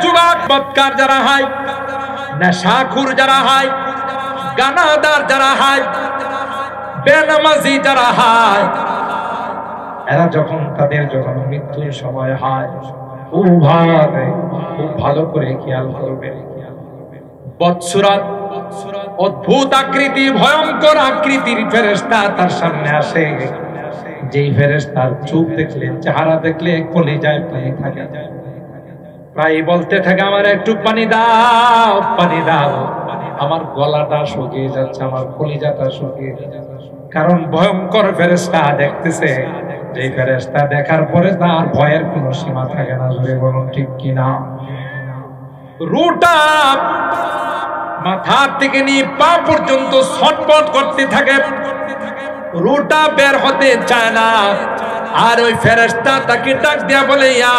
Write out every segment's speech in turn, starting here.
যুবক বৎকার যারা হয়, নেশাখুর যারা হয়, গানাদার যারা হয়, বেনামাজি যারা হয়, এরা যখন মৃত্যুর সময় হয়, খুব ভালো করে খেয়াল করবে। বৎসরাত অদ্ভুত আকৃতি, ভয়ঙ্কর আকৃতির ফেরেশতা তার সামনে আসে। যেই ফেরেশতার চোখ দেখলে, চেহারা দেখলে কলিজায় পানি থাকে, প্রায় বলতে থাকে আমার একটু পানি দাও, পানি দাও। আমার গলাটা শুকিয়ে যাচ্ছে, আমার কলিজাটা শুকিয়ে যাচ্ছে। কারণ ভয়ঙ্কর ফেরেশতা দেখতেছে। যে ফেরেশতা দেখার পরে তার ভয়ের কোনো সীমা থাকে না। জোরে বলুন ঠিক কিনা? রুটা মাথা থেকে নিয়ে পা পর্যন্ত ছটফট করতে থাকে, রুটা বের হতে চায় না। আর ওই ফেরেশতা তাকে ডাক দিয়া বলে, ইয়া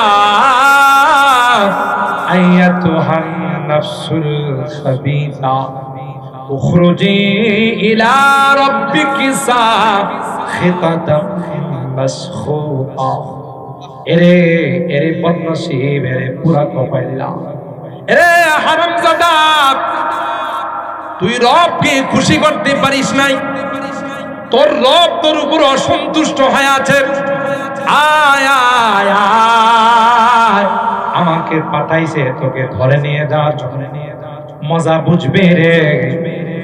আইয়াতুহান নাফসুল খাবিসা উখরুজি ইলা রাব্বিকি সাখিতাতাম মাসখুতা। এরে বদনসিব, এরে পুরা কপাইলা, এরে হারামজাদা, তুই রবকে খুশি করতে পারিস নাই, তোর রব তোর উপর অসন্তুষ্ট হয়ে আছে। আয় আয় আয়, আমাকে পাঠাইছে তোকে ধরে নিয়ে যাওয়ার জন্য। মজা বুঝবে রে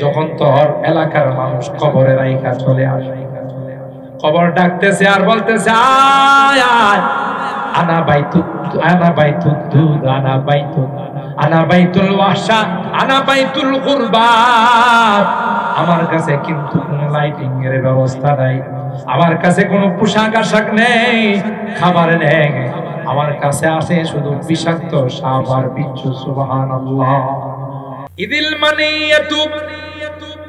যখন তোর এলাকার মানুষ কবরে রাইখা চলে আসে। কবর ডাকতেছে আর বলতেছে, আয় আয়, আনা বাইতুল দুধ, আনা বাইতুল ওয়াহশা, আনা বাইতুল কুরবাত। আমার কাছে কিন্তু কোনো লাইটিং এর ব্যবস্থা নাই, আমার কাছে কোনো পোশাক আশাক নেই, খাবার নেই। আমার কাছে আসে শুধু বিষাক্ত সাপ আর বিচ্ছু। সুবহানাল্লাহ। ইদিল মানিয়াতু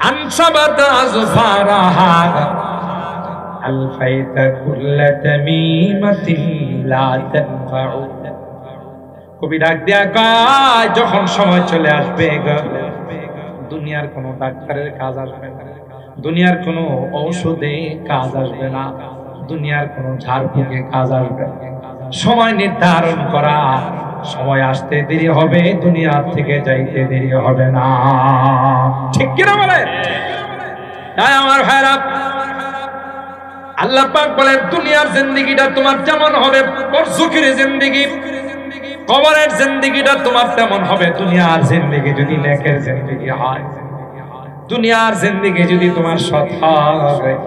আনসাবাতা আযফারাহা আলফাইতা কুল্লা তামিমাতিন লা তানফাউ। কবি ডাক দেয়া কয়, যখন সময় চলে আসবে, দুনিয়ার কোনো ডাক্তারের কাজ আসবে না, দুনিয়ার কোনো ঔষধে কাজ আসবে না, দুনিয়ার কোনো ঝাড়ফুঁকে কাজ আসবে না। সময় নির্ধারণ করা, সময় আসতে দেরি হবে, দুনিয়া থেকে যাইতে দেরি হবে না। ঠিক কিনা বলে? তাই আমার ভাইরা, আল্লাহ পাক বলেন দুনিয়ার জিন্দেগিটা তোমার যেমন হবে, পরশুকের জিন্দেগি, কবরের জিন্দেগিটা তোমার তেমন হবে। দুনিয়ার জিন্দেগি যদি নেকের জিন্দেগি হয়, দুনিয়ার জিন্দেগি যদি তোমার সৎ হয়,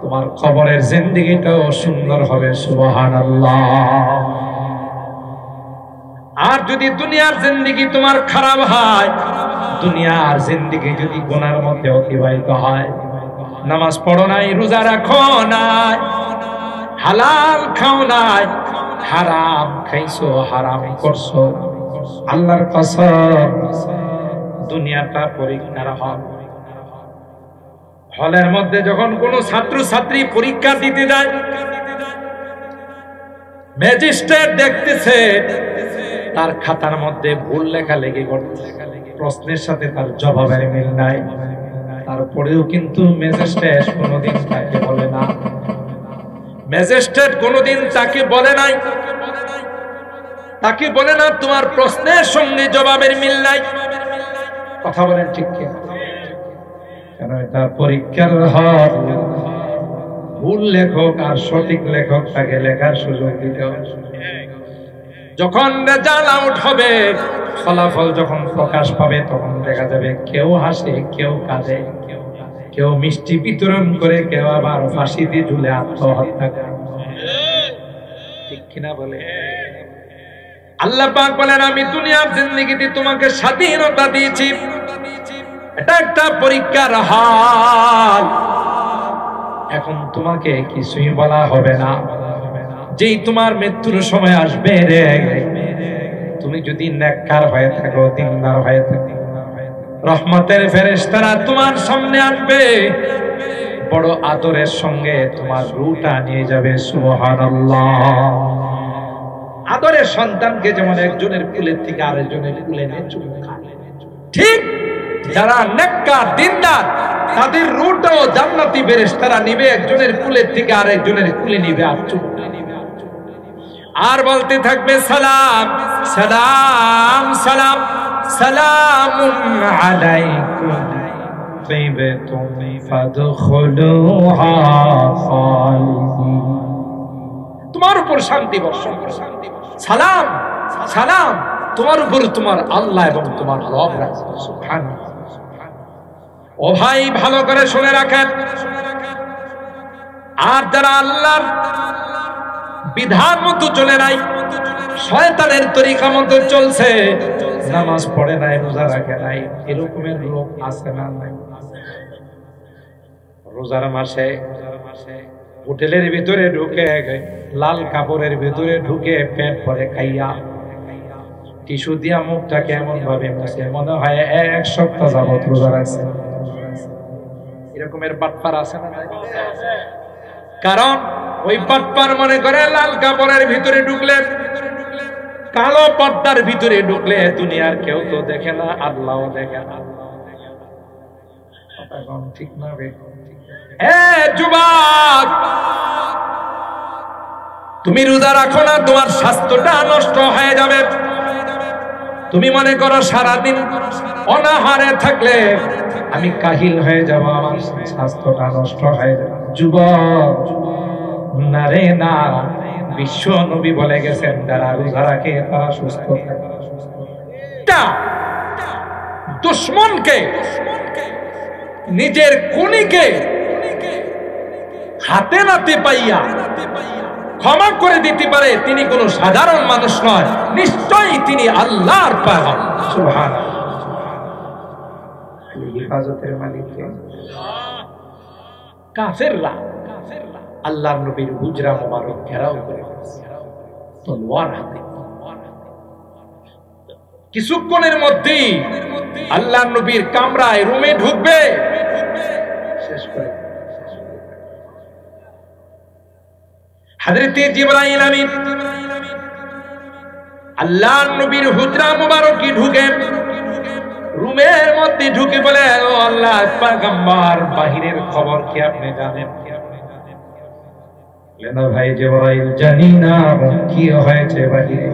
তোমার কবরের জিন্দেগিটাও সুন্দর হবে। সুবহানাল্লাহ। আর যদি দুনিয়ার জিন্দেগি তোমার খারাপ হয়, দুনিয়ার জিন্দেগি যদি গুনার মধ্যে অতিবাহিত হয়, নামাজ পড়ো নাই, রোজা রাখো নাই, হালাল খাও নাই, হারাম খাইছো, হারাম করছো, আল্লাহর কসম দুনিয়াটা পরীক্ষার হল। হলের মধ্যে যখন কোন ছাত্র ছাত্রী পরীক্ষা দিতে যায়, ম্যাজিস্ট্রেট দেখতেছে তার খাতার মধ্যে ভুল লেখালেখি করতেছে, প্রশ্নের সাথে তার জবাবের মিল নাই। তারপরেও কিন্তু ম্যাজিস্ট্রেট কোনোদিন তাকে বলে না, ম্যাজিস্ট্রেট কোনোদিন তাকে বলে নাই, তাকে বলে না তোমার প্রশ্নের সঙ্গে জবাবের মিল নাই। কথা বলেন ঠিক কি? কারণ এটা পরীক্ষার হল। ভুল লেখক আর সঠিক লেখক তাকে লেখার সুযোগ দিতে হবে। যখন রেজাল্ট আউট হবে, ফলাফল যখন প্রকাশ পাবে, তখন দেখা যাবে কেউ হাসে, কেউ কাঁদে, কেউ মিষ্টি বিতরণ করে, কেউ আবার ফাঁসি দিয়ে ঝুলে আত্মহত্যা করে। ঠিক কিনা বলে? আল্লাহ পাক বলেন আমি দুনিয়ার জিন্দেগিতে তোমাকে স্বাধীনতা দিয়েছি, এটা একটা পরীক্ষার হল। এখন তোমাকে কিছুই বলা হবে না। যেই তোমার মৃত্যুর সময় আসবে রে, তুমি যদি নেককার হয়ে থাকো, দিনদার হয়ে থাকো, রহমতের ফেরেশতারা তোমার সামনে আসবে, বড় আদরের সঙ্গে তোমার রূহটা নিয়ে যাবে। সুবহানাল্লাহ। আদরের সন্তানকে যেমন একজনের কুলের থেকে আরেকজনের কুলে নিয়ে চুমু খায়, ঠিক যারা নেককার দিনদার তাদের রূহটাও জান্নাতি ফেরেশতারা নিবে, একজনের কুলের থেকে আরেকজনের কুলে নিবে আর চুমু নিবে। আর বলতে থাকবে সালাম সালাম সালাম সালামুন আলাইকুম তিবতুম ফাদখুলুহা খালিদিন। তোমার উপর শান্তি বর্ষণ করো। সালাম সালাম তোমার উপর তোমার আল্লাহ এবং তোমার রব রাখছে। সুবহানাল্লাহ। ও ভাই ভালো করে শুনে রাখেন, আর যারা আল্লাহর বিধান মতো চলে নাই, শয়তানের তরিকা মতো চলছে, নামাজ পড়ে নাই, রোজা রাখে নাই, এরকমের লোক আছে না নাই? রোজার মাসে হোটেলের ভিতরে ঢুকে লাল কাপড়ের ভিতরে ঢুকে পেট ভরে খাইয়া টিস্যু দিয়া মুখটা কেমন ভাবে মুছে, মনে হয় 1 সপ্তাহ যাবত রোজা রাখছে। এরকমের বাটপার আছে না? কারণ ওই বাটপার মনে করে লাল কাপড়ের ভিতরে ঢুকলে, কালো পর্দার ভিতরে ঢুকলে দুনিয়ার কেউ তো দেখে না, আল্লাহও দেখে না। ঠিক না? যুবক, তুমি রোজা রাখো না, তোমার স্বাস্থ্যটা নষ্ট হয়ে যাবে। তুমি মনে করো সারাদিন অনাহারে থাকলে আমি কাহিল হয়ে যাব, আমার স্বাস্থ্যটা নষ্ট হয়ে যাবে। যুবক, না রে না, বিশ্ব নবী বলে গেছেন যারা রোজা রাখে তারা সুস্থ থাকে। দুশমনকে, নিজের খুনিকে হাতে নাতে পাইয়া ক্ষমা করে দিতে পারে, তিনি কোনো সাধারণ মানুষ নয়, নিশ্চয়ই তিনি আল্লাহর পয়গম্বর। সুবহানাল্লাহ। হেফাজতের মালিক কে? কাফেররা আল্লাহর নবীর হুজরা মোবারক ঘেরাও করে তলোয়ার হাতে। কিছুক্ষণের মধ্যেই আল্লাহর নবীর কামরায় রুমে ঢুকবে, শেষ করে হযরতে জিবরাইল আমিন আল্লাহর নবীর হুজরা মোবারকে ঢুকে রুমের মধ্যে ঢুকে বলে, ও আল্লাহর পয়গম্বর, বাহিরের খবর কি আপনি জানেন? না ভাই জিবরাইল, জানি না। কি হয়েছে বাহিরে?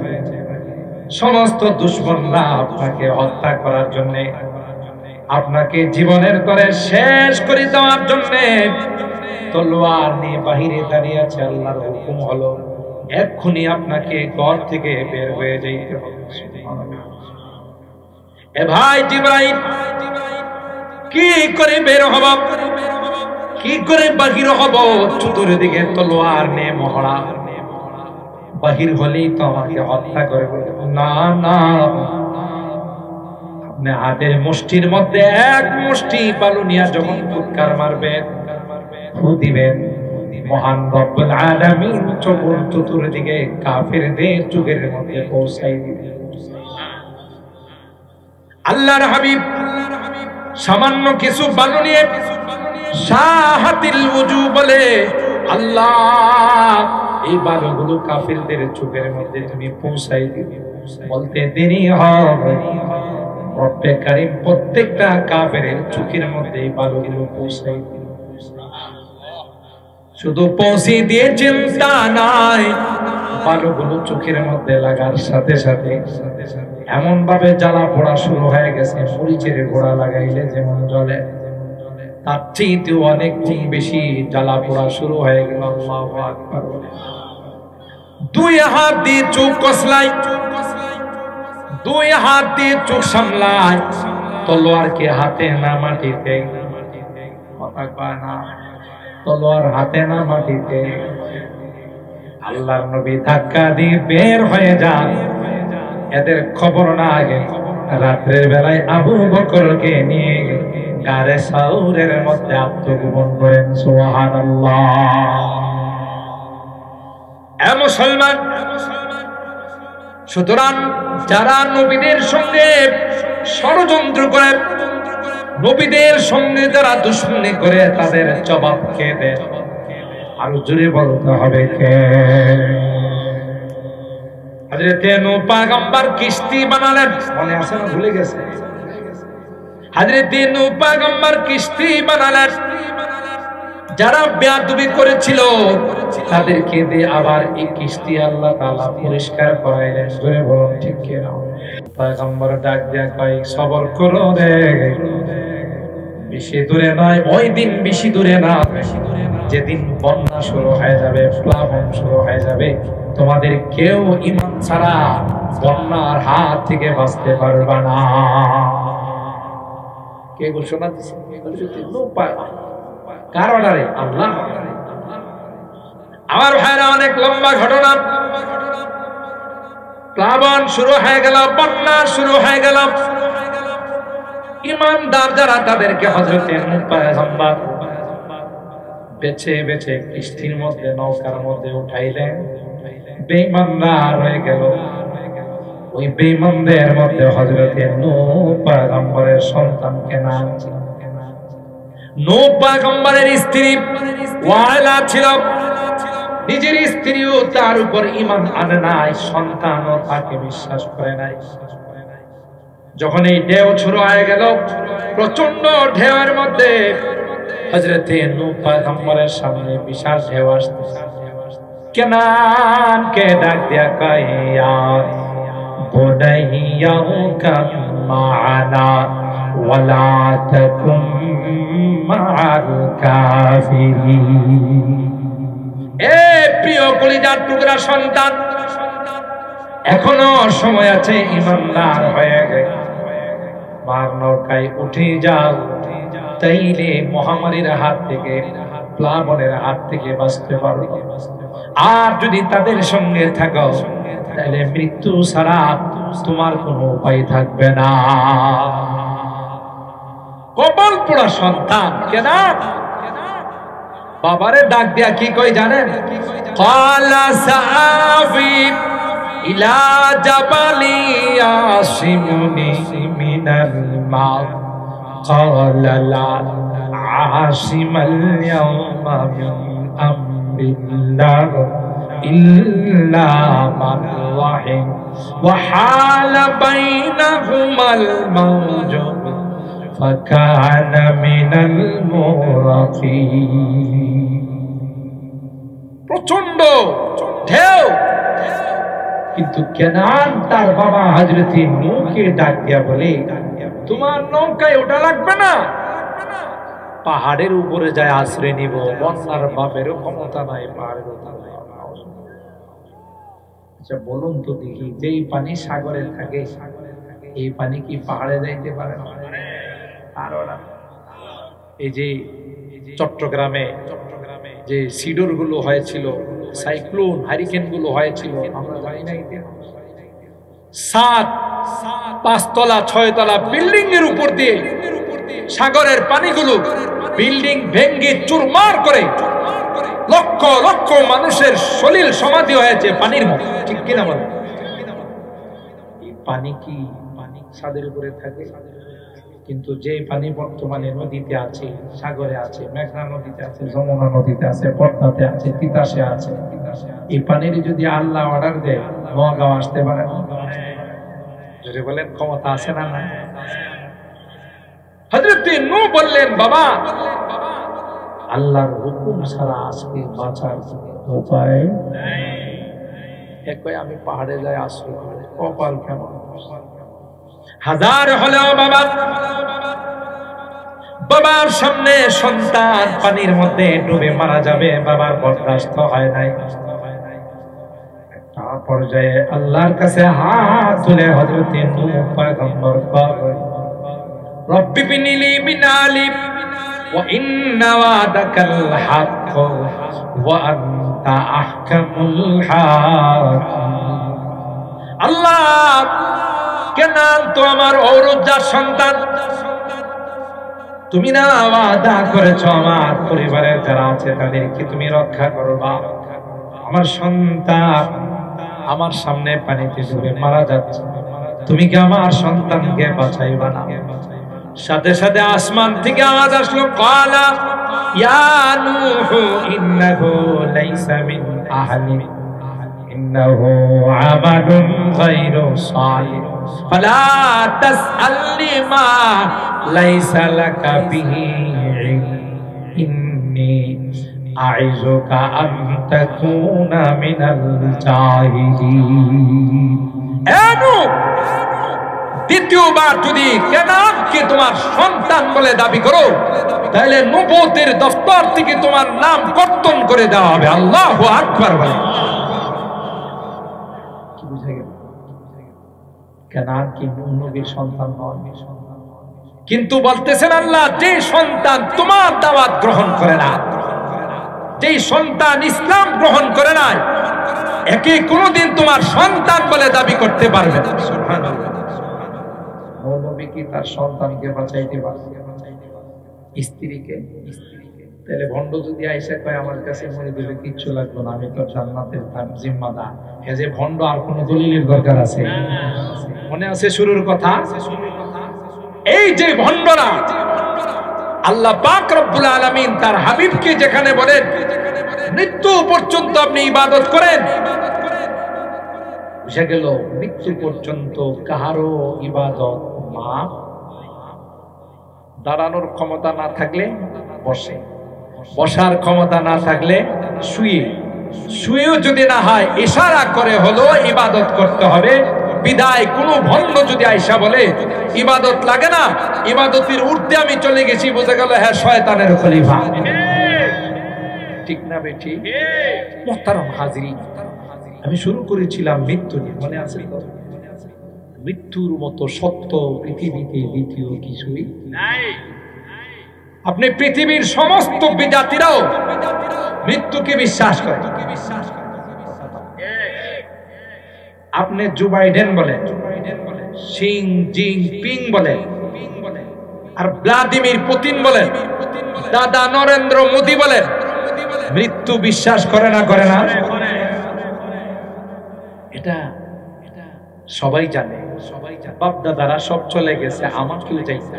সমস্ত দুশমনরা আপনাকে হত্যা করার জন্য, আপনাকে জীবনের করে শেষ করে দেওয়ার জন্য তলোয়ার নিয়ে বাহিরে দাঁড়িয়ে আছে। আল্লাহর হুকুম হলো এক্ষুনি আপনাকে ঘর থেকে বের হয়ে যেতে হবে। এ ভাই জিবরাইল, কি করে বের হব, কি করে বাহির হব? চতুর্দিকে তলোয়ার নিয়ে মহড়া, বাহির হলেই তো আমাকে হত্যা করে। না না, আপনি হাতের মুষ্টির মধ্যে এক মুষ্টি বালু নিয়ে যখন ফুৎকার মারবেন, ফু দিবেন, মহান রব্বুল আলামিন চতুর্দিকে কাফেরদের চোখের মধ্যে পৌঁছাই দিবেন। আল্লাহর হাবিব সামান্য কিছু বালু নিয়ে শাহাতিল ওযু বলে, আল্লাহ এই বালুগুলো কাফেরদের চোখের মধ্যে তুমি পৌঁছাই দিবে। বলতে দেরি হবে, রব্বে কারীম প্রত্যেকটা কাফেরের চোখের মধ্যে এই বালুগুলো পৌঁছাই দিবে। শুধু পৌঁছে দিয়ে চিন্তা নাই, বালুগুলো চোখের মধ্যে লাগার সাথে সাথে এমন ভাবে জ্বালা পোড়া শুরু হয়ে গেছে, মরিচের গোড়া লাগাইলে যেমন জ্বলে, তার চেয়ে অনেক গুণ বেশি জ্বালা পোড়া শুরু হয়ে গেল। আল্লাহু আকবার। দুই হাত দিয়ে চোখ কসলাই, দুই হাত দিয়ে চোখ সামলায়, তলোয়ারকে হাতে না মাটিতে, কথা কয় না, তলোয়ার হাতে না মাটিতে। আল্লাহর নবী ধাক্কা দিয়ে বের হয়ে যান, এদের খবর না আগে রাত্রের বেলায় আবু বকরকে নিয়ে গারে সাউরের মধ্যে আত্মগোপন করেন। সুবহানাল্লাহ। এ মুসলমান, সুতরাং যারা নবীদের সঙ্গে ষড়যন্ত্র করে, নবীদের সঙ্গে যারা দুশমনি করে, তাদের জবাব কে দেয়? আর জোরে বলতে হবে কে? হযরতে নূহ পয়গম্বর কিস্তি বানালেন, মনে আছে না? ভুলে গেছে? হযরতে নূহ পয়গম্বর কিস্তি বানালেন, যারা বেয়াদবি করেছিল তাদেরকে দিয়ে আবার এই কিস্তি আল্লাহ তাআলা পরিষ্কার করাইলেন। জোরে বলুন ঠিক কি না? পয়গম্বর ডাক দিয়া কয় সবর করো রে, বেশি দূরে নয়, ওই দিন বেশি দূরে না, যেদিন বন্যা শুরু হয়ে যাবে, প্লাবন শুরু হয়ে যাবে, তোমাদের কেউ ঈমান ছাড়া বন্যার হাত থেকে বাঁচতে পারবে না। কে ঘোষণা দিচ্ছে? কার অর্ডারে? আল্লাহ। আমার ভাইরা, অনেক লম্বা ঘটনা। প্লাবন শুরু হয়ে গেল, বন্যা শুরু হয়ে গেল। ঈমানদার যারা, তাদেরকে হযরত নূহ পয়গম্বর বেছে বেছে কিস্তির মধ্যে, নৌকার মধ্যে উঠাইলেন। বেঈমানরা রয়ে গেল। ওই বেঈমানদের মধ্যে হযরত নূহ পয়গম্বরের সন্তানকে নাম, নূহ পয়গম্বরের স্ত্রী ওয়াইলা ছিল। নিজের স্ত্রীও তার উপর ঈমান আনে নাই, সন্তানও তাকে বিশ্বাস করে নাই। যখন এই ঢেউ শুরু হয়ে গেল, প্রচন্ড ঢেউয়ের মধ্যে হযরত নূহ পয়গম্বরের সামনে বিশাল ঢেউ আসছে। কেনানকে ডাক দিয়া কয়, ইয়া বুনাইয়া কাম মা'ানা ওয়ালা তাকুম মা'আল কাফিরিন। এ প্রিয় কলিজার টুকরা সন্তান, এখনো সময় আছে, ঈমানদার হয়ে গেছে, মার নৌকায় উঠে যাও, তাইলে মহামারীর হাত থেকে, প্লাবনের হাত থেকে বাঁচতে পারবে। আর যদি তাদের সঙ্গে থাকো, তাহলে মৃত্যু ছাড়া তোমার কোনো উপায় থাকবে না। কপাল পোড়া সন্তান। কেন? বাবারে ডাক দিয়া কি কই জানেন? ক্বালা সাআবি ইলা জাবালি ইয়াসিমুনি মিনাল মা ক্বালা লা আশিমাল ইয়াওমা মিন আমরিল্লাহ ইল্লা মান রাহিম ওয়া হালা বাইনাহুমাল মাওজু ফাকানা মিনাল মুরাকিন। প্রচন্ড ঢেউ, কিন্তু কেনান তার বাবা হযরত নূহকে ডাক দিয়া বলে, তোমার নৌকায় ওটা লাগবে না, পাহাড়ের উপরে যায় আশ্রয় নিব। বন্যার বাপেরও ক্ষমতা নাই, পাহাড়ের উপরে। আচ্ছা বলুন তো দেখি, যেই পানি সাগরে থাকে, এই পানি কি পাহাড়ে যাইতে পারে না? এই যে চট্টগ্রামে যে সিডর গুলো হয়েছিল, সাইক্লোন, হারিকেন গুলো হয়েছিল, আমরা জানি না। 5 তলা 6 তলা বিল্ডিং এর উপর দিয়ে সাগরের পানিগুলো বিল্ডিং ভেঙে চুরমার করে লক্ষ লক্ষ মানুষের সলিল সমাধি হয়েছে পানির মধ্যে। ঠিক কিনা বলেন? এই পানি কি ছাদের উপরে থাকে? কিন্তু যে পানি বর্তমানে নদীতে আছে, সাগরে আছে, মেঘনা নদীতে আছে, যমুনা নদীতে আছে, পদ্মাতে আছে, তিতাসে আছে, এই পানির যদি আল্লাহ অর্ডার দেয়, নোয়াগাঁও আসতে পারে না? যদি বলেন ক্ষমতা আছে না? না। হযরত নূহ বললেন, বাবা আল্লাহর হুকুম ছাড়া আজকে বাঁচার উপায় নেই। আমি পাহাড়ে যাই আশ্রয় করি। কপাল কেমন! হাজার হলেও বাবার সামনে সন্তান পানির মধ্যে ডুবে মারা যাবে, বাবার বরদাস্ত হয় নাই। একটা পর্যায়ে আল্লাহর কাছে হাত তুলে হযরত নূহ পয়গম্বর কয়, রব্বি বিনিলি মিন আলিম ওয়া ইন্না ওয়াদাকাল হক ওয়া আনতা আহকামুল হাকিম। আল্লাহ, কেনান তো আমার ঔরজার সন্তান, তুমি না ওয়াদা করেছো আমার পরিবারের যারা আছে তাদেরকে তুমি রক্ষা করবা। আমার সন্তান আমার সামনে পানিতে ডুবে মারা যাচ্ছে, তুমি কি আমার সন্তানকে বাঁচাইবা না? সাথে সাথে আসমান থেকে আওয়াজ আসলো, ক্বালা ইয়া নূহ ইন্নাহু লাইসা মিন আহলি ইন্নাহু আমালুন গায়রু সালিহ ফালা তাসআলনি মা লাইসা লাকা বিহি ইলম ইন্নী আইযুকা আন তাকুনা মিনাল জাহিলিন। দ্বিতীয়বার যদি কেনানকে তোমার সন্তান বলে দাবি করো, তাহলে নবুয়তের দফতর থেকে তোমার নাম কর্তন করে দেওয়া হবে। আল্লাহু আকবার বলে। কি বুঝা গেল? কেনান কি নবীর সন্তান নয়, কিন্তু বলতেছেন আল্লাহ, যে সন্তান তোমার দাওয়াত গ্রহণ করে না, যে সন্তান ইসলাম গ্রহণ করে না, একে কোনোদিন তোমার সন্তান বলে দাবি করতে পারবে না। সুবহানাল্লাহ। নবী কি তার সন্তানকে বাঁচাইতে পারবে? স্ত্রীকে? তাহলে ভণ্ড যদি আইসা কয় আমার কাছে মরে দিলে কিচ্ছু লাগবে না, আমি তো জান্নাতের তার জিম্মাদার, হে যে ভণ্ড, আর কোন দলিলের দরকার আছে? মনে আছে শুরুর কথা? এই যে ভণ্ডরা, আল্লাহ পাক রব্বুল আলামিন তার হাবিবকে যেখানে বলেন মৃত্যু পর্যন্ত আপনি ইবাদত করেন, বুঝা গেল মৃত্যু পর্যন্ত কাহারও ইবাদত মাফ। দাঁড়ানোর ক্ষমতা না থাকলে বসে, বসার ক্ষমতা না থাকলে শুয়ে, শুয়েও যদি না হয় ইশারা করে হলো ইবাদত করতে হবে। বিদায় কোন ভণ্ড যদি আইসা বলে ইবাদত লাগে না, ইবাদতের ঊর্ধ্বে আমি চলে গেছি, বোঝা গেল হ্যাঁ শয়তানের খলিফা। ঠিক না বেঠি? মুহতারাম হাজিরিন, আমি শুরু করেছিলাম মৃত্যু নিয়ে, মনে আছে তো? মৃত্যুর মতো সত্য পৃথিবীতে দ্বিতীয় কিছুই নাই। আপনি পৃথিবীর সমস্ত বিজাতিরাও মৃত্যুকে বিশ্বাস করে। আপনি জো বাইডেন বলেন, শি জিনপিং বলেন, আর ভ্লাদিমির পুতিন বলেন, দাদা নরেন্দ্র মোদী বলেন, মৃত্যু বিশ্বাস করে না? করে না? এটা সবাই জানে, বাপ দাদারা সব চলে গেছে, আমার কেউ চাইছে।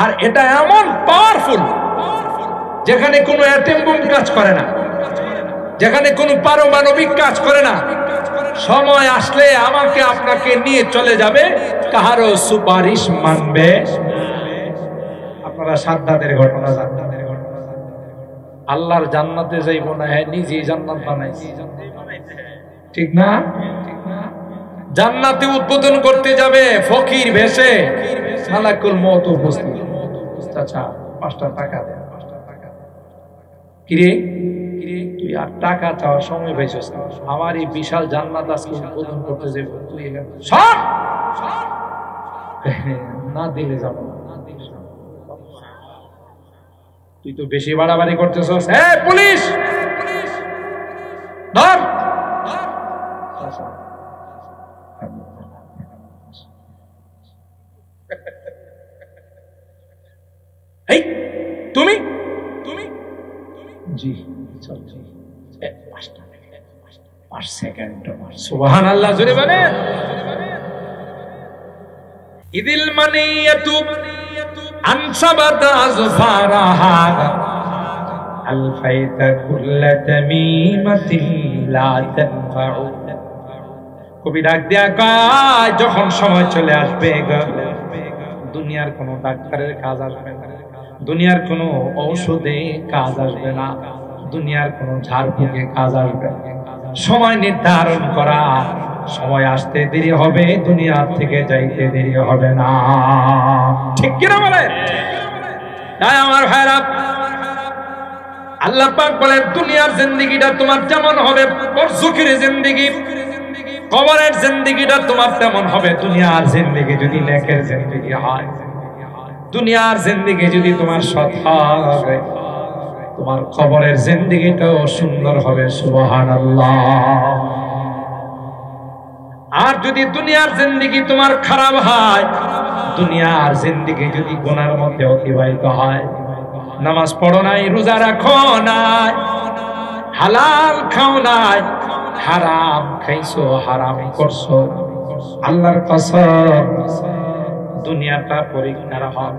আর এটা এমন পাওয়ারফুল, যেখানে কোনো অ্যাটম বোম কাজ করে না, যেখানে কোনো পারমাণবিক কাজ করে না, সময় আসলে আমাকে আপনাকে নিয়ে চলে যাবে, কাহারও সুপারিশ মানবে। আপনারা সাদ্দাতের ঘটনা জানেন, আল্লাহর জান্নাতে যাইব না, হ্যাঁ নিজেই জান্নাত বানাইছে, ঠিক না? জান্নাতে উদ্বোধন করতে যাবে ফকির ভেসে, মালাকুল মউত উপস্থিত। আচ্ছা 5টা টাকা দে। কিরে তুই আর টাকা চাওয়ার সময় পাইছস? আমার এই বিশাল জান্নাত আজকে উদ্বোধন করতে যাব, তুই এখানে সব না দিলে যাব না। তুই তো বেশি বাড়াবাড়ি করতেছস। এই পুলিশ ধর। এই তুমি তুমি জি চল জি 5 সেকেন্ড। সুবহানাল্লাহ, জোরে বলেন। ইদিল মানিয়াতু আনসাবাত আযফারাহা আলফাইতা কুল্লা তামিমাতিন লা তানফাউ। কবি ডাক দেয়া কয়, যখন সময় চলে আসবে দুনিয়ার কোনো ডাক্তারের কাজ আসবে না, দুনিয়ার কোনো ঔষধে কাজ আসবে না, দুনিয়ার কোনো ঝাড়ফুঁকে কাজ আসবে না। সময় নির্ধারণ করা, সময় আসতে দেরি হবে, দুনিয়া থেকে যাইতে দেরি হবে না। ঠিক কিনা বলেন? তাই আমার ভাইরা, আল্লাহ পাক বলেন দুনিয়ার জিন্দেগিটা তোমার যেমন হবে, পরশুকের জিন্দেগি, কবরের জিন্দেগিটা তোমার তেমন হবে। দুনিয়ার জিন্দেগি যদি নেকের জিন্দেগি হয়, দুনিয়ার জিন্দেগি যদি তোমার সৎ হয়, তোমার কবরের জিন্দেগিটাও সুন্দর হবে। সুবহানাল্লাহ। আর যদি দুনিয়ার জিন্দেগি তোমার খারাপ হয়, দুনিয়ার জিন্দেগি যদি গুনার মধ্যে অতিবাহিত হয়, নামাজ পড়ো নাই, রোজা রাখো নাই, হালাল খাও নাই, হারাম খাইছো, হারাম করছো, আল্লাহর কসম দুনিয়াটা পরীক্ষার হল।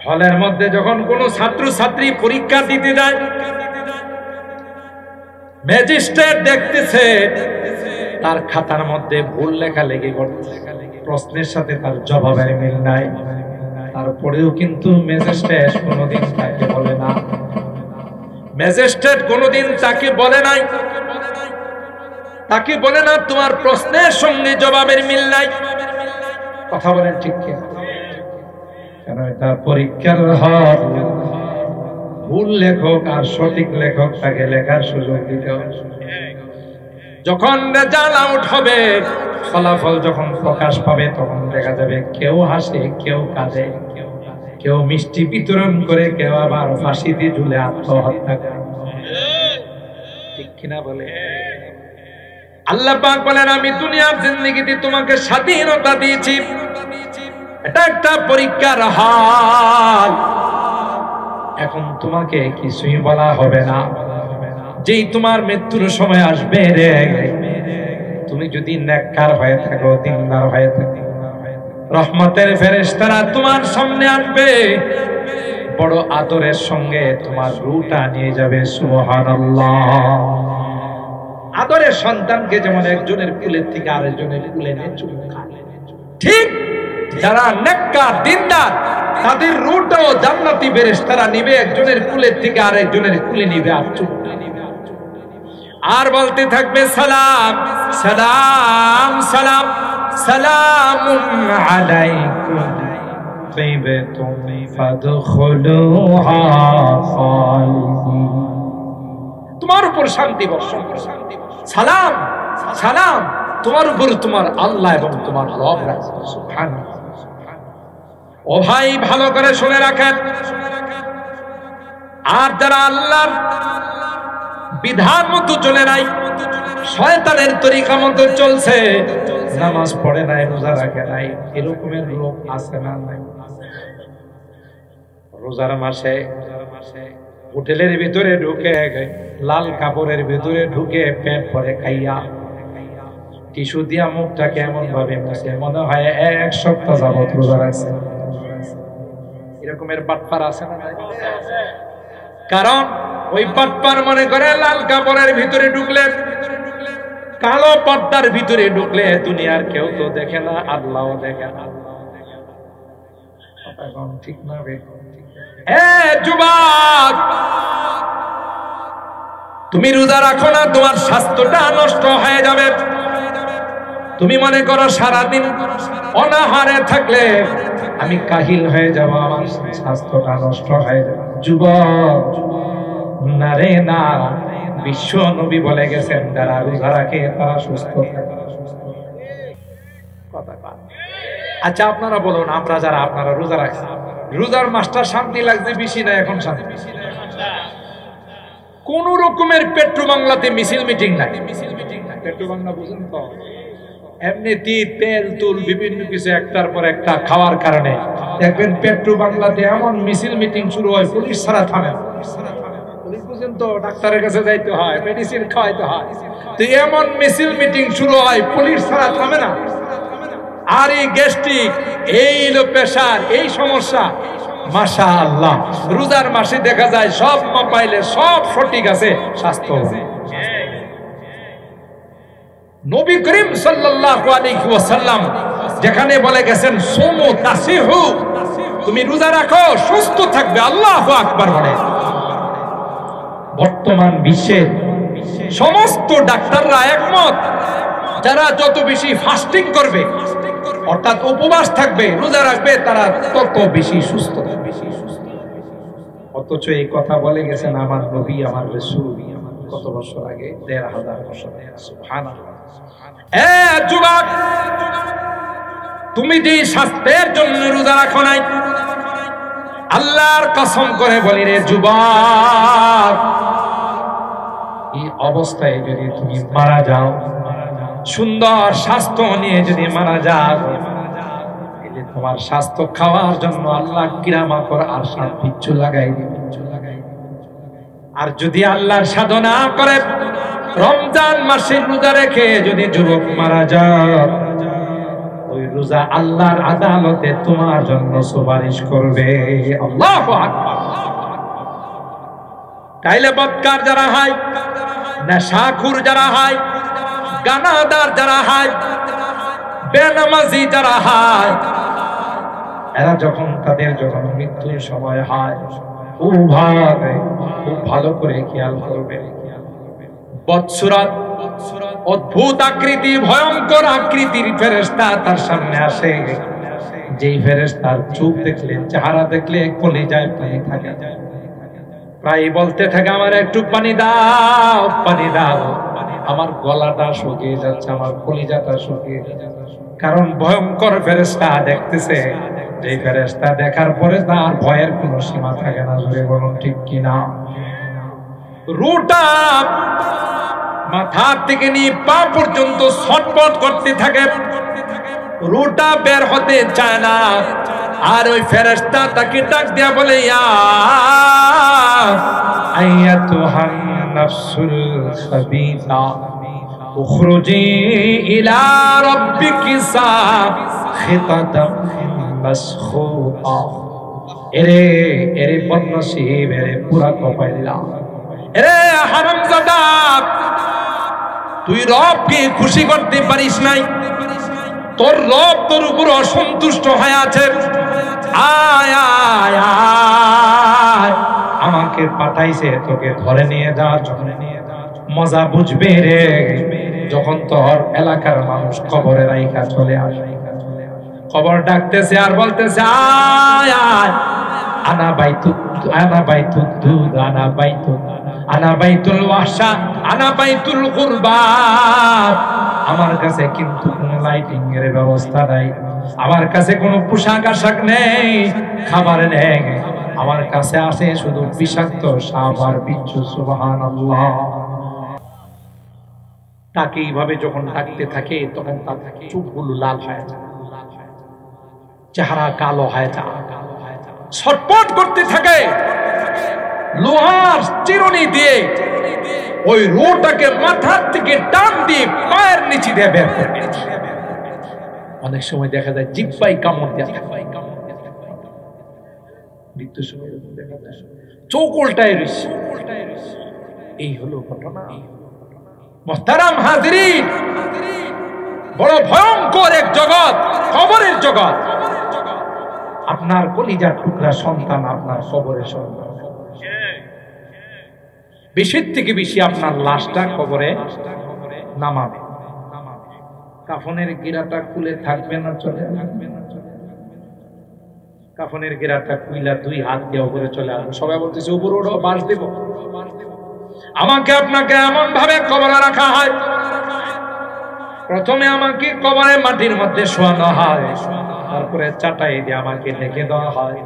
হলের মধ্যে যখন কোন ছাত্র ছাত্রী পরীক্ষা দিতে যায়, ম্যাজিস্ট্রেট দেখতেছে তার খাতার মধ্যে ভুল লেখা লেগে করতেছে, প্রশ্নের সাথে তার জবাবের মিল নাই। তারপরেও কিন্তু ম্যাজিস্ট্রেট কোনোদিন তাকে বলে না, ম্যাজিস্ট্রেট কোনোদিন তাকে বলে নাই, তাকে বলে না তোমার প্রশ্নের সঙ্গে জবাবের মিল নাই। কথা বলেন ঠিক কি? কেন এটা পরীক্ষার হল, ভুল লেখক আর সঠিক লেখক তাকে লেখার সুযোগ দিতে হবে। যখন রেজাল্ট আউট হবে, ফলাফল যখন প্রকাশ পাবে, তখন দেখা যাবে কেউ হাসে, কেউ কাঁদে, কেউ মিষ্টি বিতরণ করে, কেউ আবার ফাঁসি দিয়ে ঝুলে আত্মহত্যা করে। ঠিক কিনা বলে? আল্লাহ পাক বলেন আমি দুনিয়ার জিন্দেগিতে তোমাকে স্বাধীনতা দিয়েছি, এটা একটা পরীক্ষার হাল। এখন তোমাকে কিছুই বলা হবে না, যেই তোমার মৃত্যুর সময় আসবে রে, তুমি যদি নেককার হয়ে থাকো, দিনদার হয়ে থাকো, রহমতের ফেরেশতারা তোমার সামনে আসবে, বড় আদরের সঙ্গে তোমার রূহটা নিয়ে যাবে। সুবহানাল্লাহ। আদরের সন্তানকে যেমন একজনের কুলের থেকে আরেকজনের কুলে নিয়ে চুমু খায়, ঠিক যারা নেককার দিনদার তাদের রূহটাও জান্নাতি ফেরেশতারা নিবে, একজনের কুলের থেকে আরেকজনের কুলে নিবে আর চুমু নিবে, আর বলতে থাকবে সালাম সালাম সালাম সালামুন আলাইকুম তিবতুম ফাদখুলুহা খালিদিন। তোমার উপর শান্তি বর্ষণ, সালাম সালাম তোমার উপর তোমার আল্লাহ এবং তোমার রব রাখবে। সুবহানাল্লাহ। ও ভাই ভালো করে শুনে রাখেন, আর যারা আল্লাহর বিধান মতো চলে নাই, শয়তানের তরিকা মতো চলছে, নামাজ পড়ে নাই, রোজা রাখে নাই, এরকমের লোক আছে না নাই? রোজার মাসে হোটেলের ভিতরে ঢুকে, লাল কাপড়ের ভিতরে ঢুকে, পেট ভরে খাইয়া টিস্যু দিয়া মুখটাকে এমন ভাবে মুছে মনে হয় 1 সপ্তাহ যাবত রোজা রাখছে। এরকমের বাটপার আছে না? কারণ ওই বাটপার মনে করে লাল কাপড়ের ভিতরে ঢুকলে, কালো পর্দার ভিতরে ঢুকলে দুনিয়ার কেউ তো দেখে না, আল্লাহও দেখে না। ঠিক না? যুবক, তুমি রোজা রাখো না, তোমার স্বাস্থ্যটা নষ্ট হয়ে যাবে। তুমি মনে করো সারাদিন অনাহারে থাকলে আমি কাহিল হয়ে যাব, আমার স্বাস্থ্যটা নষ্ট হয়ে যাবে। যুবক, না রে না, বিশ্ব নবী বলে গেছেন যারা রোজা রাখে তারা সুস্থ থাকে। আচ্ছা আপনারা বলুন, আমরা যারা আপনারা রোজা রাখছি, রোজার মাসটা শান্তি লাগছে বেশি না এখন শান্তি? কোন রকমের পেট্রো বাংলাতে মিছিল মিটিং নাই। পেট্রো বাংলা বুঝেন তো? এমনিতে তেল তুল বিভিন্ন কিছু একটার পর একটা খাওয়ার কারণে দেখবেন পেট্রো বাংলাতে এমন মিছিল মিটিং শুরু হয়, পুলিশ ছাড়া থামে। পুলিশ বুঝেন তো, ডাক্তারের কাছে যাইতে হয়, মেডিসিন খাওয়াইতে হয়, তো এমন মিছিল মিটিং শুরু হয়, পুলিশ ছাড়া থামে না। আর এই গ্যাস্ট্রিক, এই লো প্রেসার, এই সমস্যা, মাশাআল্লাহ রোজার মাসে দেখা যায় সব মোবাইলে সব সঠিক আছে, স্বাস্থ্য। নবী করিম সাল্লাল্লাহু আলাইহি ওয়াসাল্লাম যেখানে বলে গেছেন সুমু তাসিহু, তুমি রোজা রাখো সুস্থ থাকবে। আল্লাহু আকবার বলে। বর্তমান বিশ্বের সমস্ত ডাক্তাররা একমত, যারা যত বেশি ফাস্টিং করবে, অর্থাৎ উপবাস থাকবে, রোজা রাখবে, তারা তত বেশি সুস্থ থাকবে। অথচ এই কথা বলে গেছেন আমার নবী, আমার রাসূল কত বছর আগে, ১৫০০ বছর আগে। সুবহানাল্লাহ। যুবক, তুমি যে স্বাস্থ্যের জন্য রোজা রাখো নাই, আল্লাহর কসম করে বলি রে যুবক, এই অবস্থায় যদি তুমি মারা যাও, সুন্দর স্বাস্থ্য নিয়ে যদি মারা যাও, তাহলে তোমার স্বাস্থ্য খাওয়ার জন্য আল্লাহ কিরামাকর আর ৭ বিচ্ছু লাগাই দিবে। আর যদি আল্লাহর সাধনা করে রমজান মাসে রোজা রেখে যদি যুবক মারা যায়, ওই রোজা আল্লাহর আদালতে তোমার জন্য সুপারিশ করবে। আল্লাহু আকবার। তাইলে বদকার যারা হয়, নেশাখোর যারা হয়, গানাদার যারা হয়, বেনামাজি যারা হয়, এরা যখন তাদের যখন মৃত্যুর সময় হয় খুব ভালো করে খেয়াল করবে। বৎসরাত অদ্ভুত আকৃতি, ভয়ঙ্কর আকৃতির ফেরেশতা তার সামনে আসে। যেই ফেরেশতার চোখ দেখলে, চেহারা দেখলে কলিজায় পানি থাকে, প্রায় বলতে থাকে আমার একটু পানি দাও, পানি দাও। আমার গলাটা শুকিয়ে যাচ্ছে, আমার কলিজাটা শুকিয়ে যাচ্ছে। কারণ ভয়ঙ্কর ফেরেশতা দেখতেছে। যে ফেরেশতা দেখার পরে তার ভয়ের কোনো সীমা থাকে না। জোরে বলুন ঠিক কিনা? রুটা মাথা থেকে নিয়ে পা পর্যন্ত ছটফট করতে থাকে, রুটা বের হতে চায় না। আর ওই ফেরেশতা তাকে ডাক দিয়া বলে, ইয়া আইয়াতুহান নাফসুল খাবিসা উখরুজি ইলা রাব্বিকি সাখিতাতাম মাসখুতা। এরে বদনসিব, এরে পুরা কপাইলা, এরে হারামজাদা, তুই রবকে খুশি করতে পারিস নাই, তোর রব তোর উপর অসন্তুষ্ট হয়ে আছে। আয় আয় আয়, আমাকে পাঠাইছে তোকে ধরে নিয়ে যাওয়ার জন্য। মজা বুঝবে রে যখন তোর এলাকার মানুষ কবরে রাইখা চলে আসে। কবর ডাকতেছে আর বলতেছে, আয় আয়, আনা বাইতুল দুধ, আনা বাইতুল ওয়াহশা, আনা বাইতুল কুরবাত। আমার কাছে কিন্তু কোনো লাইটিং এর ব্যবস্থা নাই, আমার কাছে কোনো পোশাক আশাক নেই, খাবার নেই। আমার কাছে আছে শুধু বিষাক্ত সাপ আর বিচ্ছু। সুবহানাল্লাহ। তাকে এইভাবে যখন ডাকতে থাকে তখন তার চোখগুলো লাল হয়ে যায়, চেহারা কালো হয়ে যায়, ছটফট করতে থাকে। লোহার চিরুনি দিয়ে ওই রুটাকে মাথার থেকে টান দিয়ে পায়ের নিচে দিয়ে বের করে। অনেক সময় দেখা যায় জিহ্বায় কামড় দেয়া থাকে, মৃত্যুর সময় দেখা যায় চোখ উল্টায় রয়েছে। এই হলো ঘটনা। মুহতারাম হাজিরিন, বড় ভয়ঙ্কর এক জগৎ, কবরের জগৎ। আপনার কলিজার টুকরা সন্তান আপনার কবরের সন্তান। বেশির থেকে বেশি আপনার লাশটা কবরে নামাবে। কাফনের গিরাটা খুলে থাকবে না, চলে আসবে। কাফনের গিরাটা খুইলা দুই হাত দিয়ে উপরে চলে আসবে। সবাই বলতেছে উপরে ওঠো, বাস দেব। আমাকে আপনাকে এমন ভাবে কবরে রাখা হয়, প্রথমে আমাকে কবরে মাটির মধ্যে শোয়ানো হয়, তারপরে চাটাই দিয়ে আমাকে ঢেকে দেওয়া হয়,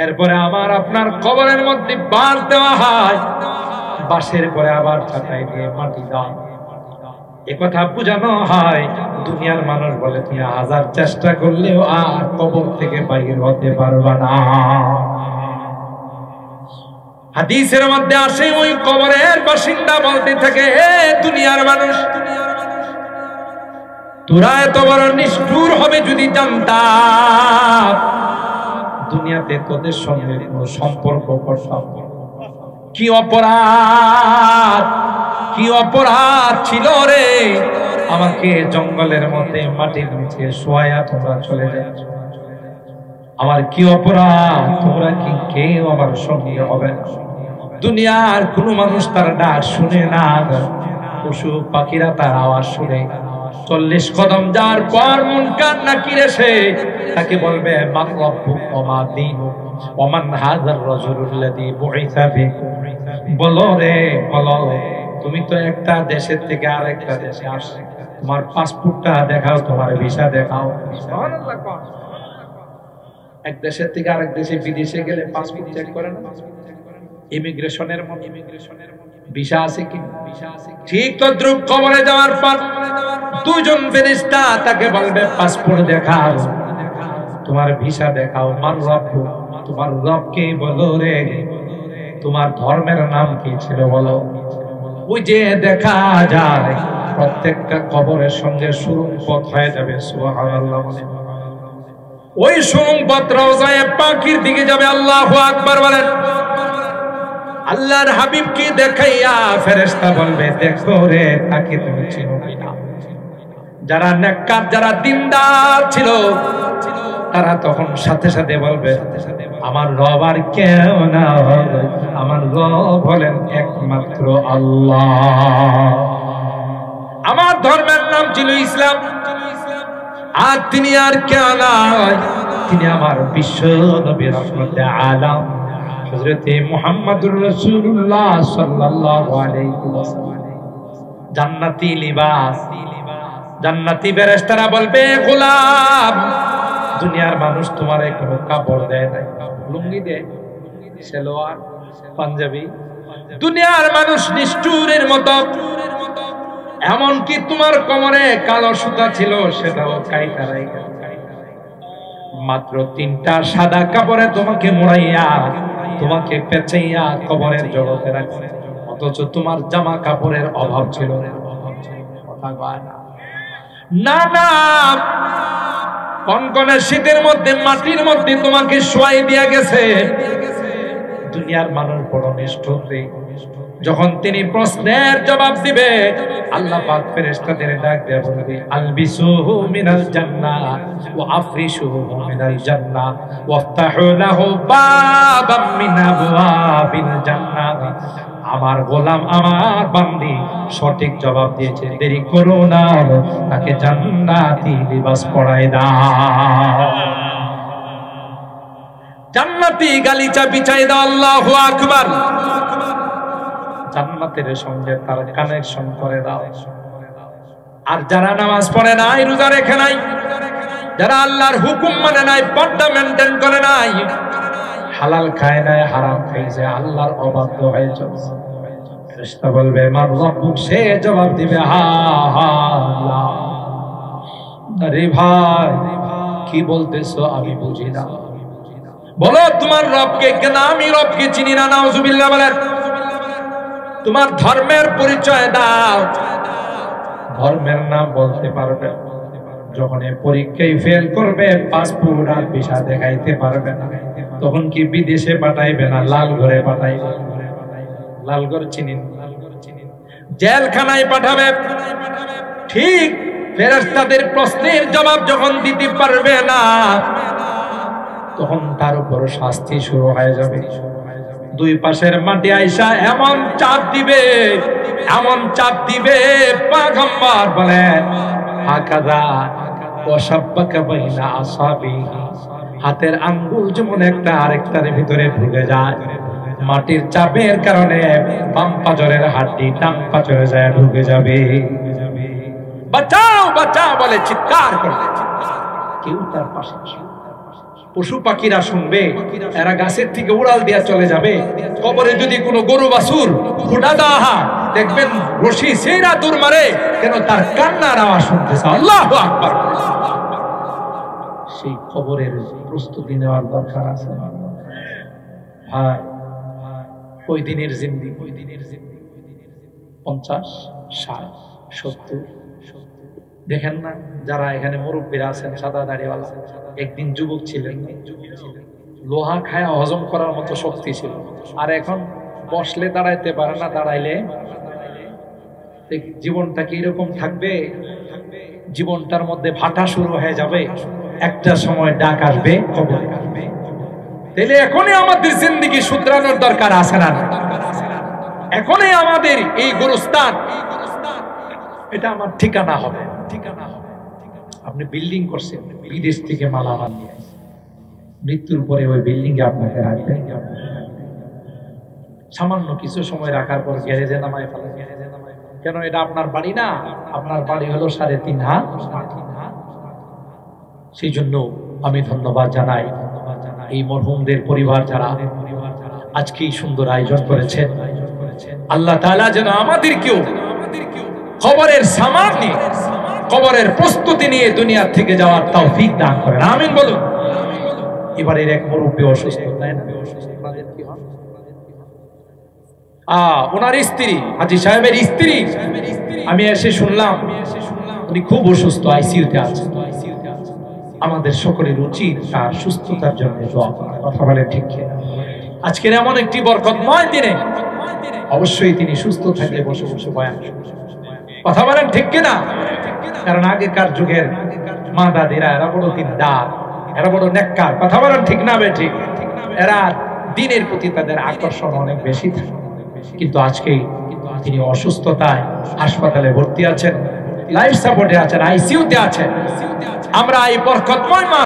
এরপরে আমার আপনার কবরের মধ্যে বাঁশ দেওয়া হয়, বাঁশের পরে আবার চাটাই দিয়ে মাটি দেওয়া। একথা বুঝানো হয়। দুনিয়ার মানুষ বলে তুমি হাজার চেষ্টা করলেও আর কবর থেকে বাইরে হতে পারবা না। হাদিসের মধ্যে আসে ওই কবরের বাসিন্দা বলতে থাকে, হে দুনিয়ার মানুষ, তোরা এত বড় নিষ্ঠুর হবে যদি জানতাম, দুনিয়াতে তোদের সঙ্গে কোনো সম্পর্ক করতাম। কি অপরাধ, কি অপরাধ ছিল রে, আমাকে জঙ্গলের মধ্যে মাটির নিচে শোয়া তোমরা চলে যাচ্ছ। আমার কি অপরাধ, তোমরা কি কেউ আমার সঙ্গে হবে না? দুনিয়ার কোনো মানুষ তার ডাক শুনে না, পশু পাখিরা তার আওয়াজ শুনে। 40 কদম যাওয়ার পর মুনকার নাকির এসে তাকে বলবে, মান রাব্বুক ওয়া মা দীনুক ওয়া মান হাযার রাজুলুল্লাযী বুইসা বিকুম। বলো রে, বলো, তুমি তো একটা দেশের থেকে আরেকটা দেশে আসছো, তোমার পাসপোর্টটা দেখাও, তোমার ভিসা দেখাও। সুবহানাল্লাহ। এক দেশের থেকে আরেক দেশে বিদেশে গেলে পাসপোর্ট চেক করে না, ইমিগ্রেশনের মতো ভিসা আছে কি? ঠিক তদ্রুপ কবরে যাওয়ার পর দুজন ফেরেশতা তাকে বলবে, পাসপোর্ট দেখাও, তোমার ভিসা দেখাও। মান রব্বুক, তোমার রবকে বলো রে, তোমার ধর্মের নাম কি ছিল বলো। ওই যে দেখা যায় প্রত্যেকটা কবরের সঙ্গে সুরুং পথ হয়ে যাবে। সুবহানাল্লাহ। ওই সুরুং পথ রওজায়ে পাখির দিকে যাবে। আল্লাহু আকবার বলেন। আল্লাহর হাবিবকে দেখাইয়া ফেরেশতা বলবে, দেখো রে, তাকে তুমি চিনো কিনা? যারা নেককার, যারা দিনদার ছিল, তারা তখন সাথে সাথে বলবে আমার রব আর কেউ না, আমার রব হলেন একমাত্র আল্লাহ। আমার ধর্মের নাম ছিল ইসলাম, আর তিনি আর কেউ নয়, তিনি আমার বিশ্ব নবী রহমতে আলম হযরতে মুহাম্মদুর রাসূলুল্লাহ সাল্লাল্লাহু আলাইহি ওয়াসাল্লাম। জান্নাতি লিবাস, জান্নাতি ফেরেশতারা বলবে গোলাম, দুনিয়ার মানুষ তোমারে কোনো কাপড় দেয় নাই, লুঙ্গি দেয়, সালোয়ার, পাঞ্জাবি। দুনিয়ার মানুষ নিষ্ঠুরের মতো, এমনকি তোমার কোমরে কালো সুতা ছিল সেটাও কাইটা রাইখা মাত্র 3টা সাদা কাপড়ে তোমাকে মোড়াইয়া, তোমাকে পেঁচাইয়া কবরের জগতে রাখছে, অথচ তোমার জামা কাপড়ের অভাব ছিল না। না, কনকনে শীতের মধ্যে মাটির মধ্যে তোমাকে শোয়াই দিয়া গেছে। দুনিয়ার মানুষ বড় নিষ্ঠুর। যখন তিনি প্রশ্নের জবাব দিবে, আল্লাহ পাক ফেরেশতাদের ডাক দিয়ে বলবে আলবিসুহু মিনাল জান্নাহ ওয়া আফরিশুহু মিনাল জান্নাহ ওয়াফতাহু লাহু বাবাম মিন আবওয়াবিল জান্নাহ। আমার গোলাম, আমার বান্দি সঠিক জবাব দিয়েছে, দেরি করো না, তাকে জান্নাতি লিবাস পরাই দাও, জান্নাতি গালিচা বিছাই দাও। আল্লাহু আকবার। জান্নাতের সঙ্গে তার কানেকশন করে দাও। আর যারা নামাজ পড়ে নাই, রোজা রেখে নাই, যারা আল্লাহর হুকুম মানে নাই, পর্দা মেইনটেইন করে নাই, হালাল খায় নাই, হারাম খাইছে, আল্লাহর অবাধ্য হয়ে চলছে, ফেরেশতা বলবে মান রব্বুক, সে জবাব দিবে হা হা আল্লাহ। আরে ভাই কি বলতেছো আমি বুঝি না, বলো তোমার রবকে। কেন আমি রবকে চিনি না। নাউজুবিল্লাহ বলেন। তোমার ধর্মের পরিচয় দাও। ধর্মের নাম বলতে পারবে, যখন পরীক্ষায় ফেল করবে, পাসপোর্ট আর ভিসা দেখাইতে পারবে না, তখন কি বিদেশে পাঠাইবে না লাল ঘরে পাঠাইবে? লালঘর চিনেন? জেলখানায় পাঠাবে। ঠিক ফেরেশতাদের প্রশ্নের জবাব যখন দিতে পারবে না, তখন তার উপর শাস্তি শুরু হয়ে যাবে। দুই পাশের মাটি আইসা এমন চাপ দিবে, এমন চাপ দিবে, পয়গম্বর বলেন হাকাযা ওয়াশাব্বাকা বাইনা আসাবিহি, হাতের আঙ্গুল যেমন একটা আরেকটার ভিতরে ঢুকে যায়, মাটির চাপের কারণে বাম পাজরের হাড্ডি ডান পাজরে যায় ঢুকে যাবে। বাঁচাও বাঁচাও বলে চিৎকার করবে, কেউ তার পাশে আসবে। পশু পাখিরা শুনবে, এরা গাছের থেকে উড়াল দিয়া চলে যাবে। কবরে যদি কোনো গরু বাছুর ফুটা দাহা দেখবেন, রশি সেইরা দূর মারে, কেন তার কান্নার আওয়াজ শুনতেছে। আল্লাহু আকবার। সেই কবরের প্রস্তুতি নেওয়ার দরকার আছে ভাই। ওই দিনের জিন্দি 50, 60, 70। দেখেন না যারা এখানে মুরব্বীরা আছেন, সাদা দাড়িওয়ালা, একদিন যুবক ছিলেন, লোহা খায়া হজম করার মতো শক্তি ছিল, আর এখন বসলে দাঁড়াইতে পারে না, দাঁড়াইলে জীবনটা কি এরকম থাকবে? জীবনটার মধ্যে ভাটা শুরু হয়ে যাবে, একটা সময় ডাক আসবে, কবর আসবে। তাহলে এখনই আমাদের জিন্দেগি শুধরানোর দরকার আছে না? এখনই আমাদের এই গোরস্থান, এটা আমার ঠিকানা হবে। আপনি বিল্ডিং করছেন, বিদেশ থেকে মালামাল নিয়ে আসছেন, মৃত্যুর পরে ওই বিল্ডিং এ আপনাকে রাখবেন। সামান্য কিছু সময় রাখার পর গ্যারেজে নামায় ফেলেন। কেন? এটা আপনার বাড়ি না, আপনার বাড়ি হলো 3.5 হাত। সেই জন্য আমি ধন্যবাদ জানাই এই মরহুমদের পরিবার যারা আজকে এই সুন্দর আয়োজন করেছেন। আল্লাহ তাআলা যেন আমাদেরকেও কবরের সামান নিয়ে, কবরের প্রস্তুতি নিয়ে দুনিয়া থেকে যাওয়ার তৌফিক দান করেন। আমিন বলুন। এবারের এক মুরব্বী অসুস্থ, ওনার স্ত্রী, হাজী সাহেবের স্ত্রী, আমি এসে শুনলাম উনি খুব অসুস্থ, আইসিইউতে আছেন। আমাদের সকলের উচিত তার সুস্থতার জন্য দোয়া করা। কথা বলে ঠিক কিনা? আজকের এমন একটি বরকতময় দিনে অবশ্যই তিনি সুস্থ থাকলে বসে বসে বয়ান শুনবেন। কথা বলেন ঠিক কিনা? কারণ আগেকার যুগের মা দাদিরা এরা বড় দিনদার, এরা বড় নেককার, কথা বলেন ঠিক না বেঠিক? এরা দিনের প্রতি তাদের আকর্ষণ অনেক বেশি থাকে। কিন্তু আজকে তিনি অসুস্থতায় হাসপাতালে ভর্তি আছেন, লাইফ সাপোর্টে আছেন, আইসিইউতে আছেন। আমরা এই বরকতময় মাস